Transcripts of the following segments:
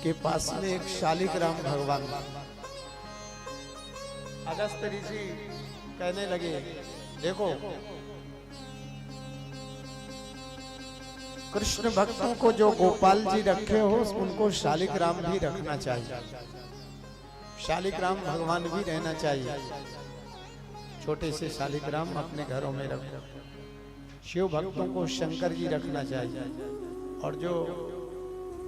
के पास में एक शालिग्राम भगवान। अगस्त ऋषि कहने लगे, देखो कृष्ण भक्तों को जो गोपाल जी रखे हो उनको शालिग्राम भी रखना चाहिए, शालिग्राम भगवान भी रहना चाहिए। छोटे से शालिग्राम अपने घरों में रखो। शिव भक्तों को शंकर जी रखना चाहिए, और जो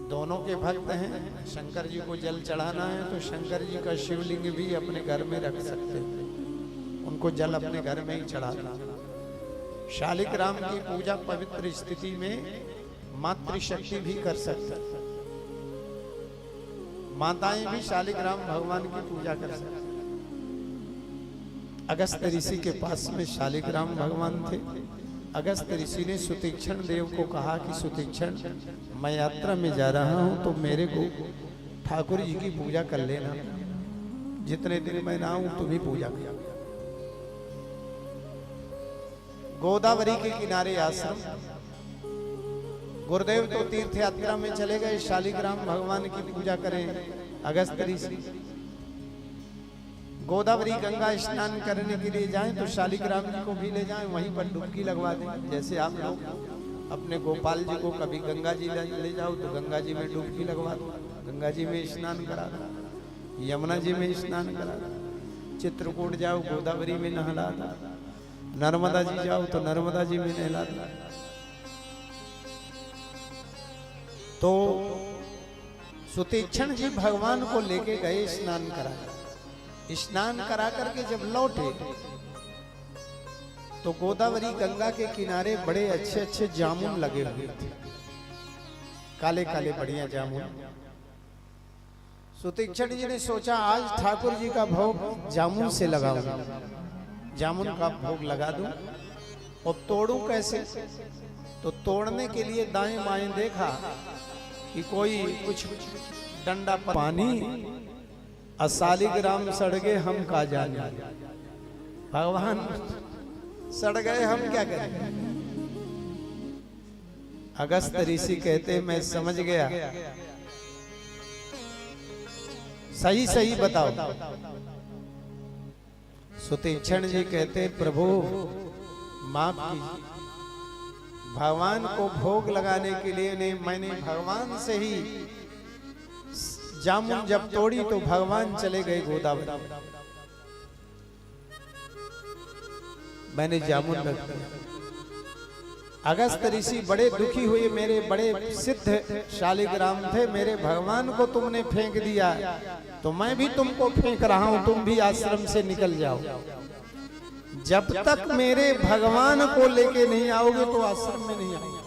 दोनों के भक्त हैं शंकर जी को जल चढ़ाना है तो शंकर जी का शिवलिंग भी अपने घर में रख सकते हैं, उनको जल अपने घर में ही चढ़ाना। शालिग्राम की पूजा पवित्र स्थिति में मातृशक्ति भी कर सकते हैं, माताएं भी शालिग्राम भगवान की पूजा कर सकती। अगस्त ऋषि के पास में शालिग्राम भगवान थे। अगस्त ऋषि ने सुतीक्षण देव को कहा कि सुतीक्षण, मैं यात्रा में जा रहा हूं तो मेरे को ठाकुर जी की पूजा कर लेना, जितने दिन मैं ना हूं तुम ही पूजा कर। गोदावरी के किनारे आश्रम, गुरुदेव तो तीर्थ यात्रा में चले गए, शालिग्राम भगवान की पूजा करें। अगस्त ऋषि गोदावरी गंगा स्नान करने के लिए जाएं तो शालिग्राम जी को भी ले जाएं, वहीं पर डुबकी लगवा दें। जैसे आप लोग अपने गोपाल जी को कभी गंगा जी ले जाओ तो गंगा जी में डुबकी लगवा दो, गंगा जी में स्नान करा दो, यमुना जी में स्नान करा दो। चित्रकूट जाओ गोदावरी में नहला दो, नर्मदा जी जाओ तो नर्मदा जी में नहला दो। तो सुतीक्षण जी भगवान को लेके गए स्नान कराया। स्नान करा करके जब लौटे तो गोदावरी गंगा के किनारे बड़े अच्छे अच्छे जामुन लगे हुए थे, काले काले बढ़िया जामुन। सुतीक्षण जी ने सोचा आज ठाकुर जी का भोग जामुन से लगाऊं, जामुन का भोग लगा दूं। और तोड़ूं कैसे? तो तोड़ने के लिए दाएं बाएं देखा कि कोई कुछ डंडा पानी अशालिग्राम सड़ गए हम का जाने, भगवान सड़ गए हम क्या करें। अगस्त ऋषि कहते मैं समझ गया, सही सही बताओ। सुतीक्षण जी कहते प्रभु माफ कीजिए, भगवान को भोग लगाने के लिए नहीं, मैंने भगवान से ही जामुन जब तोड़ी तो भगवान चले गए गोदावरी, मैंने जामुन रख दिया। अगस्त ऋषि बड़े दुखी हुए, मेरे बड़े सिद्ध शालिग्राम थे, मेरे भगवान को तुमने फेंक दिया तो मैं भी तुमको फेंक रहा हूं, तुम भी आश्रम से निकल जाओ। जब तक मेरे भगवान को लेके नहीं आओगे तो आश्रम में नहीं आओगे।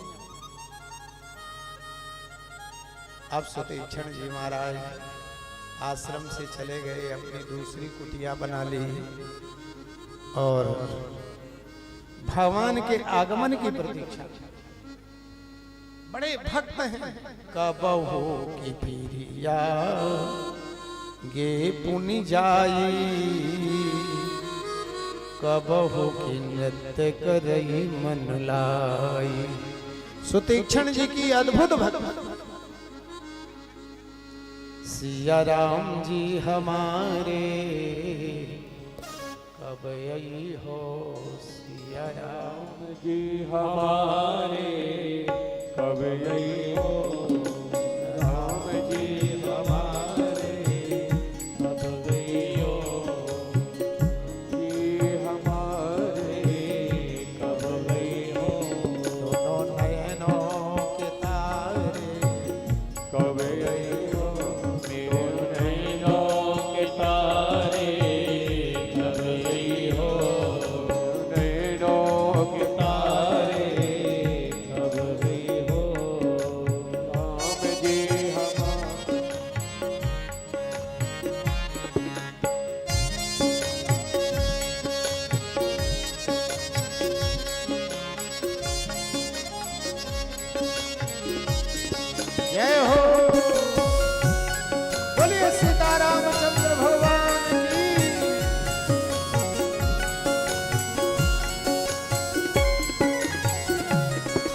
अब सुतीक्षण जी महाराज आश्रम से चले गए, अपनी दूसरी कुटिया बना ली और भगवान के आगमन की प्रतीक्षा। बड़े भक्त हैं। कब हो की पीरिया गे पुनि जाई, कब हो की नृत्य करई मन लाई। सुतीक्षण जी की अद्भुत भक्ति। सिया राम जी हमारे कब आई हो, सिया राम जी हमारे कब आई हो।